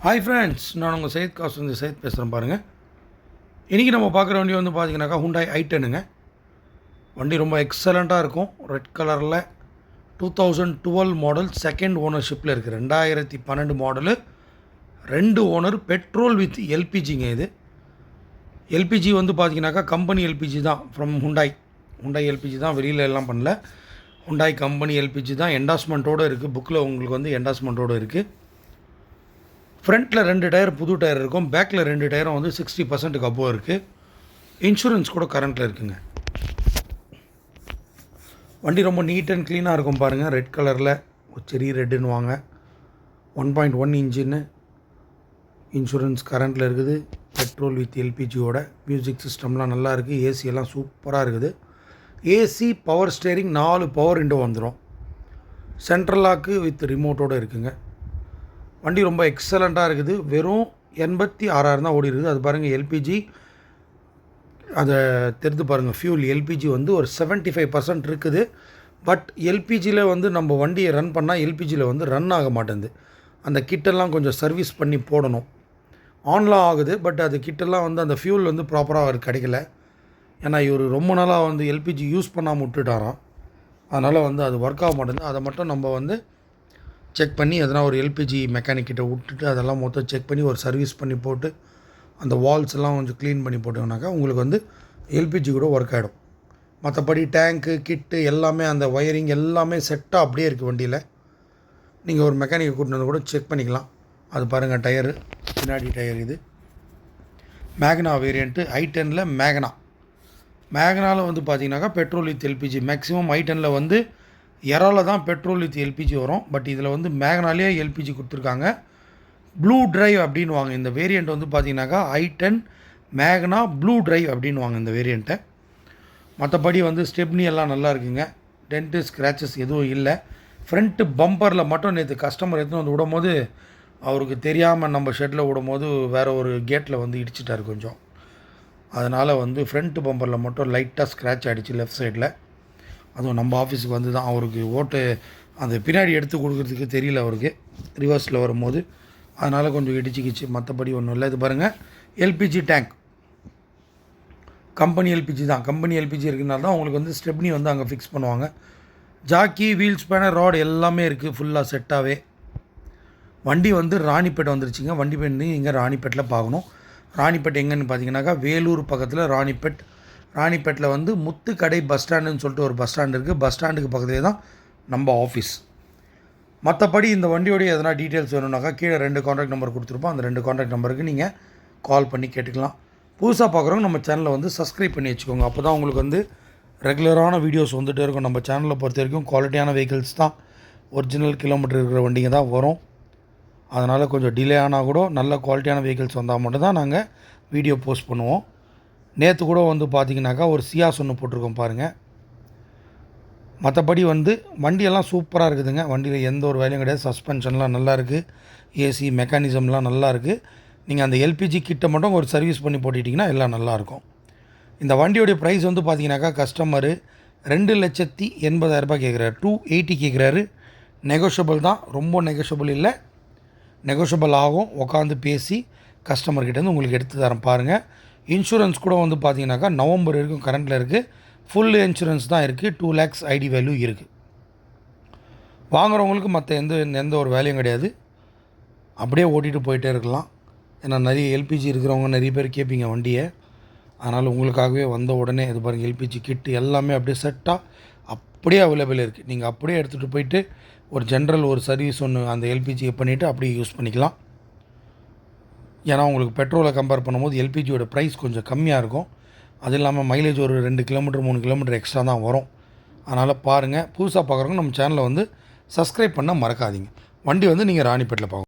Hi friends, நான் உங்கள் சையத் காசு சையத் பேசுகிறேன் பாருங்கள். இன்றைக்கி நம்ம பார்க்குற வண்டி வந்து பார்த்தீங்கன்னாக்கா ஹுண்டாய் i10ங்க. வண்டி ரொம்ப எக்ஸலண்ட்டாக இருக்கும். ரெட் கலரில் 2012 மாடல், செகண்ட் ஓனர்ஷிப்பில் இருக்குது. 2012 மாடலு, 2 ஓனர், பெட்ரோல் வித் எல்பிஜிங்க. இது எல்பிஜி வந்து பார்த்தீங்கன்னாக்கா கம்பெனி எல்பிஜி தான், ஃப்ரம் ஹுண்டாய் எல்பிஜி தான், வெளியில் எல்லாம் பண்ணல. ஹுண்டாய் கம்பெனி எல்பிஜி தான், என்டாஸ்மெண்ட்டோடு இருக்குது. புக்கில் உங்களுக்கு வந்து என்டாஸ்மெண்ட்டோடு இருக்குது. ஃப்ரண்ட்டில் 2 டயர் புது டயர் இருக்கும், பேக்கில் 2 டயரும் வந்து 60% அபோவ் இருக்குது. இன்சூரன்ஸ் கூட கரண்ட்டில் இருக்குங்க. வண்டி ரொம்ப நீட் அண்ட் க்ளீனாக இருக்கும் பாருங்கள். ரெட் கலரில் ஒரு செரி ரெட்டுன்னு வாங்க. 1.1 இன்ஜின்னு, இன்சூரன்ஸ் கரண்ட்டில் இருக்குது. பெட்ரோல் வித் எல்பிஜியோட. மியூசிக் சிஸ்டம்லாம் நல்லா இருக்குது. ஏசியெல்லாம் சூப்பராக இருக்குது. AC, power steering, 4 power window வந்துடும். சென்ட்ரல் லாக்கு வித் ரிமோட்டோடு இருக்குங்க. வண்டி ரொம்ப எக்ஸலண்ட்டாக இருக்குது. வெறும் 86,000 தான் ஓடி இருக்குது. அது பாருங்கள், எல்பிஜி அதை தெரிந்து பாருங்கள். ஃபியூல் எல்பிஜி வந்து ஒரு 75% இருக்குது. பட் எல்பிஜியில் வந்து நம்ம வண்டியை ரன் பண்ணால் எல்பிஜியில் வந்து ரன் ஆக மாட்டேங்குது. அந்த கிட்டெல்லாம் கொஞ்சம் சர்வீஸ் பண்ணி போடணும். ஆன்லாம் ஆகுது, பட் அது கிட்டெல்லாம் வந்து அந்த ஃபியூல் வந்து ப்ராப்பராக அவருக்கு கிடைக்கல. ஏன்னா இவர் ரொம்ப நாளாக வந்து எல்பிஜி யூஸ் பண்ணாமல் விட்டுட்டாராம். அதனால் வந்து அது ஒர்க் ஆக மாட்டேங்குது. அதை மட்டும் நம்ம வந்து செக் பண்ணி எதனா ஒரு எல்பிஜி மெக்கானிக்கிட்ட விட்டுட்டு அதெல்லாம் மொத்தம் செக் பண்ணி ஒரு சர்வீஸ் பண்ணி போட்டு அந்த வால்ஸ் எல்லாம் கொஞ்சம் க்ளீன் பண்ணி போட்டோம்னாக்கா உங்களுக்கு வந்து எல்பிஜி கூட ஒர்க் ஆகிடும். மற்றபடி டேங்க்கு, கிட்டு எல்லாமே, அந்த ஒயரிங் எல்லாமே செட்டாக அப்படியே இருக்குது வண்டியில். நீங்கள் ஒரு மெக்கானிக்கை கூட்டிட்டு வந்து கூட செக் பண்ணிக்கலாம். அது பாருங்கள், டயரு, பின்னாடி டயர். இது மேக்னா வேரியண்ட்டு, i10ல் மேக்னாவில் வந்து பார்த்தீங்கன்னாக்கா பெட்ரோல் வித் எல்பிஜி. மேக்ஸிமம் i10ல் வந்து எராவில் தான் பெட்ரோல் வித் எல்பிஜி வரும். பட் இதில் வந்து மேக்னாலே எல்பிஜி கொடுத்துருக்காங்க. ப்ளூ ட்ரைவ் அப்படின்னு வாங்க. இந்த வேரியண்ட் வந்து பார்த்தீங்கன்னாக்கா i10 மேக்னா ப்ளூ ட்ரைவ் அப்படின்னு வாங்க இந்த வேரியண்ட்டை. மற்றபடி வந்து ஸ்டெப்னி எல்லாம் நல்லா இருக்குங்க. டென்ட்டு, ஸ்க்ராச்சஸ் எதுவும் இல்லை. ஃப்ரண்ட்டு பம்பரில் மட்டும் நேற்று கஸ்டமர் எடுத்துன்னு வந்து விடும்போது அவருக்கு தெரியாமல் நம்ம ஷெட்டில் விடும்போது வேறு ஒரு கேட்டில் வந்து இடிச்சிட்டார் கொஞ்சம். அதனால் வந்து ஃப்ரண்ட்டு பம்பரில் மட்டும் லைட்டாக ஸ்க்ராட்ச் ஆகிடுச்சு லெஃப்ட் சைடில். அதுவும் நம்ம ஆஃபீஸுக்கு வந்து தான் அவருக்கு ஓட்டு அந்த பின்னாடி எடுத்து கொடுக்குறதுக்கு தெரியல அவருக்கு ரிவர்ஸில் வரும்போது. அதனால் கொஞ்சம் இடிச்சிக்கிச்சு. மற்றபடி ஒன்றும் இல்லை. இது பாருங்கள், எல்பிஜி டேங்க் கம்பெனி எல்பிஜி தான். கம்பெனி எல்பிஜி இருக்கிறனால தான் உங்களுக்கு வந்து ஸ்டெப்னி வந்து அங்கே ஃபிக்ஸ் பண்ணுவாங்க. ஜாக்கி, வீல் ஸ்பேனர், ராட் எல்லாமே இருக்குது ஃபுல்லாக செட்டாகவே. வண்டி வந்து ராணிப்பேட்டை வந்துருச்சுங்க. வண்டி பண்ணி இங்கே ராணிப்பேட்டில் பார்க்கணும். ராணிப்பேட்டை எங்கன்னு பார்த்தீங்கன்னாக்கா வேலூர் பக்கத்தில் ராணிப்பேட்டில் வந்து முத்துக்கடை பஸ் ஸ்டாண்டுன்னு சொல்லிட்டு ஒரு பஸ் ஸ்டாண்டு இருக்குது. பஸ் ஸ்டாண்டுக்கு பக்கத்துலேயே தான் நம்ம ஆஃபீஸ். மற்றபடி இந்த வண்டியோடைய எதனா டீட்டெயில்ஸ் வேணும்னாக்கா கீழே 2 காண்டாக்ட் நம்பர் கொடுத்துருப்போம். அந்த 2 காண்டாக்ட் நம்பருக்கு நீங்கள் கால் பண்ணி கேட்டுக்கலாம். புதுசாக பார்க்குறவங்க நம்ம சேனலை வந்து சப்ஸ்கிரைப் பண்ணி வச்சுக்கோங்க. அப்போ தான் உங்களுக்கு வந்து ரெகுலரான வீடியோஸ் வந்துகிட்டே இருக்கும். நம்ம சேனலை பொறுத்த வரைக்கும் குவாலிட்டியான வெஹிக்கிள்ஸ் தான், ஒரிஜினல் கிலோமீட்டர் இருக்கிற வண்டிங்க தான் வரும். அதனால் கொஞ்சம் டிலே ஆனால் கூட நல்ல குவாலிட்டியான வெஹிக்கிள்ஸ் வந்தால் மட்டும்தான் நாங்கள் வீடியோ போஸ்ட் பண்ணுவோம். நேற்று கூட வந்து பார்த்திங்கனாக்கா ஒரு சியாஸ் ஒன்று போட்டிருக்கோம் பாருங்கள். மற்றபடி வந்து வண்டியெல்லாம் சூப்பராக இருக்குதுங்க. வண்டியில் எந்த ஒரு வேலையும் கிடையாது. சஸ்பென்ஷன்லாம் நல்லா இருக்குது. ஏசி மெக்கானிசம்லாம் நல்லா இருக்குது. நீங்கள் அந்த எல்பிஜி கிட்ட மட்டும் ஒரு சர்வீஸ் பண்ணி போட்டுட்டிங்கன்னா எல்லாம் நல்லாயிருக்கும். இந்த வண்டியோடைய ப்ரைஸ் வந்து பார்த்திங்கனாக்கா கஸ்டமரு 2,80,000 கேட்குறாரு. 280 கேட்குறாரு. நெகோஷியபிள் தான், ரொம்ப நெகோஷியபிள் இல்லை, நெகோஷியபிள் ஆகும். உட்காந்து பேசி கஸ்டமர்கிட்டேருந்து உங்களுக்கு எடுத்து தரேன் பாருங்கள். இன்சூரன்ஸ் கூட வந்து பார்த்தீங்கன்னாக்கா நவம்பர் வரைக்கும் கரண்ட்டில் இருக்குது. ஃபுல் இன்சூரன்ஸ் தான் இருக்குது. 2 lakhs ஐடி வேல்யூ இருக்குது. வாங்குறவங்களுக்கு மற்ற எந்த ஒரு வேலையும் கிடையாது. அப்படியே ஓட்டிகிட்டு போயிட்டே இருக்கலாம். ஏன்னா நிறைய எல்பிஜி இருக்கிறவங்க நிறைய பேர் கேட்பீங்க வண்டியை. அதனால் உங்களுக்காகவே வந்த உடனே இது பாருங்கள், எல்பிஜி கிட்டு எல்லாமே அப்படியே செட்டாக அப்படியே அவைலபிள் இருக்குது. நீங்கள் அப்படியே எடுத்துகிட்டு போயிட்டு ஒரு ஜென்ரல் ஒரு சர்வீஸ் ஒன்று அந்த எல்பிஜியை பண்ணிவிட்டு அப்படியே யூஸ் பண்ணிக்கலாம். ஏன்னா உங்களுக்கு பெட்ரோலை கம்பேர் பண்ணும்போது எல்பிஜியோட ப்ரைஸ் கொஞ்சம் கம்மியாக இருக்கும். அது இல்லாமல் மைலேஜ் ஒரு 2 கிலோமீட்டர் 3 கிலோமீட்டர் எக்ஸ்ட்ரா தான் வரும். அதனால் பாருங்கள், புதுசாக பார்க்குறவங்க நம்ம சேனலை வந்து சப்ஸ்கிரைப் பண்ண மறக்காதீங்க. வண்டி வந்து நீங்கள் ராணிப்பேட்டில் பார்க்கணும்.